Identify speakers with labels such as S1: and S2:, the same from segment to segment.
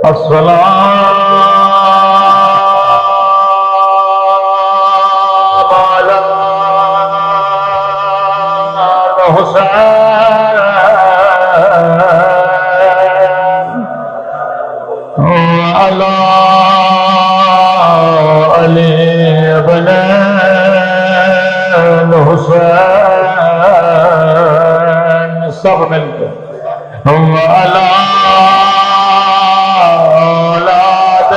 S1: السلام على الحسين وعلى علي بن الحسين سب مل کے وعلى اولاد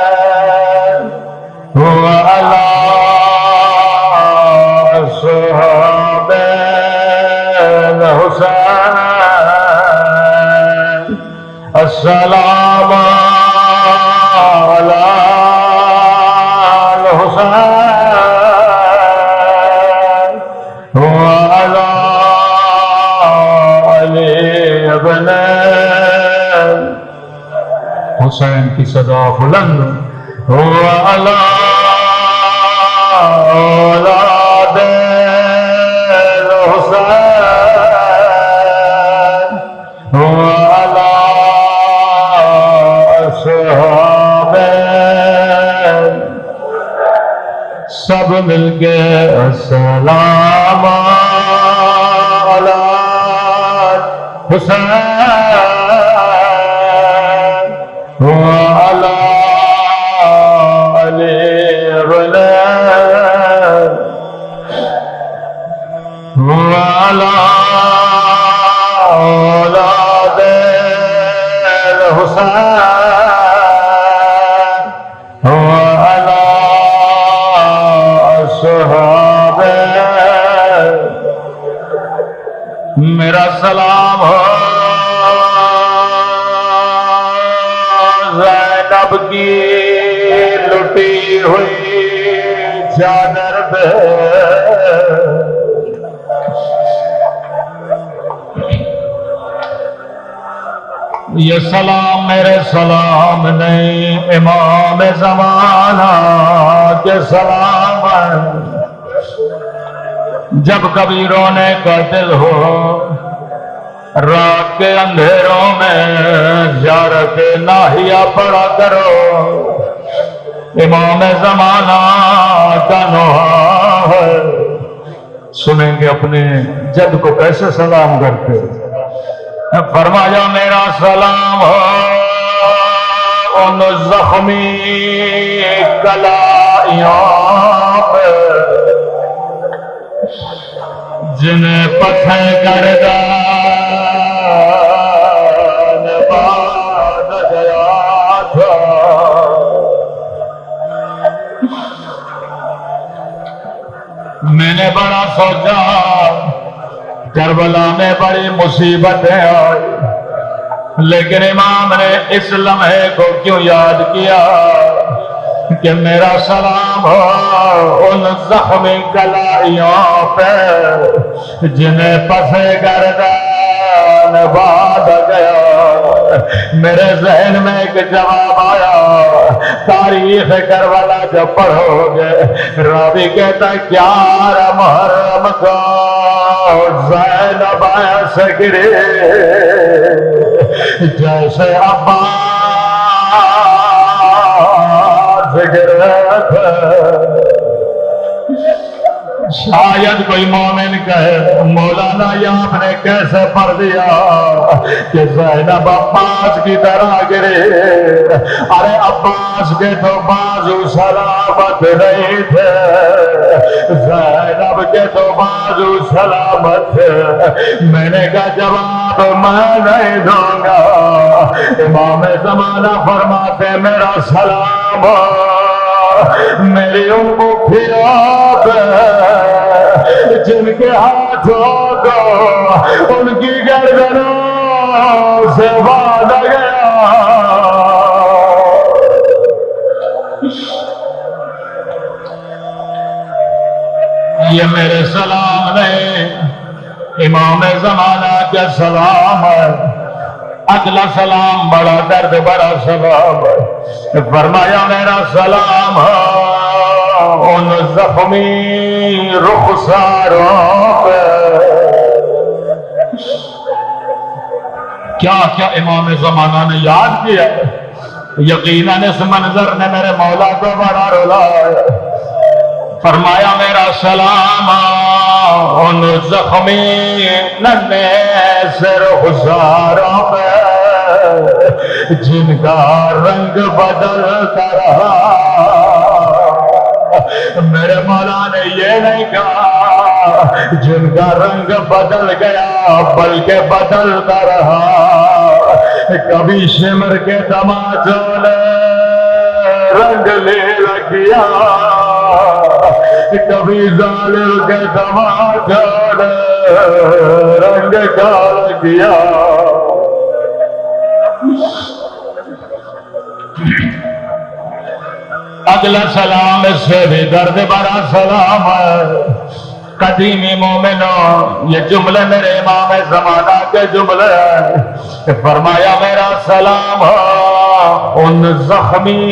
S1: الحسين وعلى اصحاب الحسين السلام على الحسين وعلى علي بن حسین کی صدا بلند وعلى اولاد الحسین وعلى اصحاب سب مل کے السلام علی حسین وعلى علي بن وعلى اولاد الحسين وعلى اصحاب میرا سلام ہو زینب کی لٹی ہوئی چادر پہ یہ سلام میرے سلام نہیں امام زمانہ کے سلام ہے جب کبھی رونے کا دل ہو رات کے اندھیروں میں زیارت ناہیہ پڑا کرو امام زمانہ کا نوحہ ہے سنیں گے اپنے جد کو کیسے سلام کرتے فرمایا میرا سلام ہو ان زخمی کلائیوں پہ جنہیں پتھر گردان باندھ گیا تھا میں نے بڑا سوچا کربلا میں بڑی مصیبتیں آئی لیکن امام نے اس لمحے کو کیوں یاد کیا کہ میرا سلام ہو ان زخمی کلائیوں پہ جنہیں پسے گردان باندھ گیا میرے ذہن میں ایک جواب آیا تاریخ کربلا جب پڑھو گے راوی کہتا ہے کیا محرم کو زینب ایسے گرے جیسے عباس گرے تھے شاید کوئی مومن کہے مولانا یہ آپ نے کیسے پڑھ دیا کہ زینب عباس کی طرح گرے ارے عباس کے تو بازو سلامت نہیں تھے زینب کے تو بازو سلامت تھے میں نے کہا جواب میں نہیں دوں گا امام زمانہ فرماتے میرا سلام میری امو پھرات جن کے ہاتھوں کو ان کی گردنوں سے باندھا گیا یہ میرے سلام نہیں امام زمانہ کا سلام ہے اگلا سلام بڑا درد بڑا سلام ہے فرمایا میرا سلام ہے ان زخمی رخساروں پہ کیا کیا امام زمانہ نے یاد کیا. یقیناً اس منظر نے میرے مولا کو بڑا رلایا. فرمایا میرا سلام ان زخمی ننے سر ہزاروں میں جن کا رنگ بدلتا رہا. میرے مولا نے یہ نہیں کہا جن کا رنگ بدل گیا بلکہ بدلتا رہا. کبھی شمر کے تماچوں نے رنگ لے لگیا, کبھی ظالم کے تماچوں نے رنگ کا لگیا. اگلا سلام اس سے بھی درد بڑا سلام ہے. قدیمی مومنوں یہ جملے میرے امام زمانہ کے جملے ہیں. فرمایا میرا سلام ان زخمی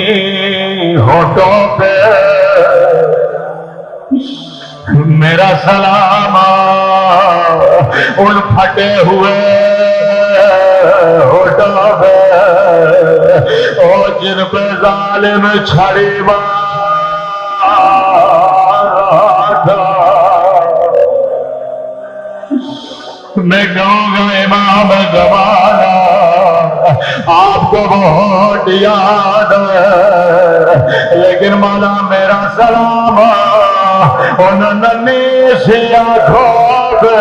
S1: ہونٹوں پہ, میرا سلام ان پھٹے ہوئے ہونٹوں پہ او جن پہ ظالم چھڑی مارا تھا. میں کہوں گا امام زمانہ آپ کو بہت یاد ہے, لیکن مولا میرا سلام ان ننھی سی آنکھوں پہ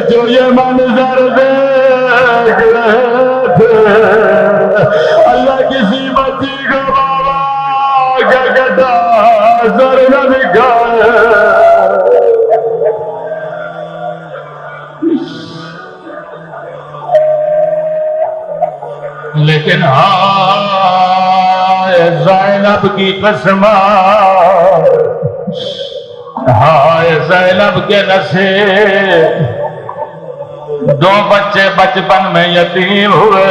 S1: جو یہ منظر دیکھ رہے تھے. اللہ کسی بچی کو بابا کا گدا سر نہ دکھائے. لیکن ہائے زینب کی قسم, ہائے زینب کے نصیب, دو بچے بچپن میں یتیم ہوئے.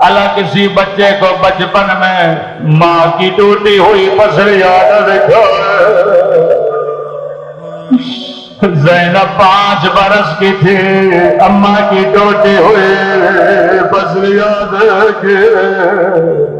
S1: اللہ کسی بچے کو بچپن میں ماں کی ٹوٹی ہوئی پسلی یاد دکھائے. زینب 5 برس کی تھی, اماں کی ٹوٹی ہوئی پسلی یاد دکھائے.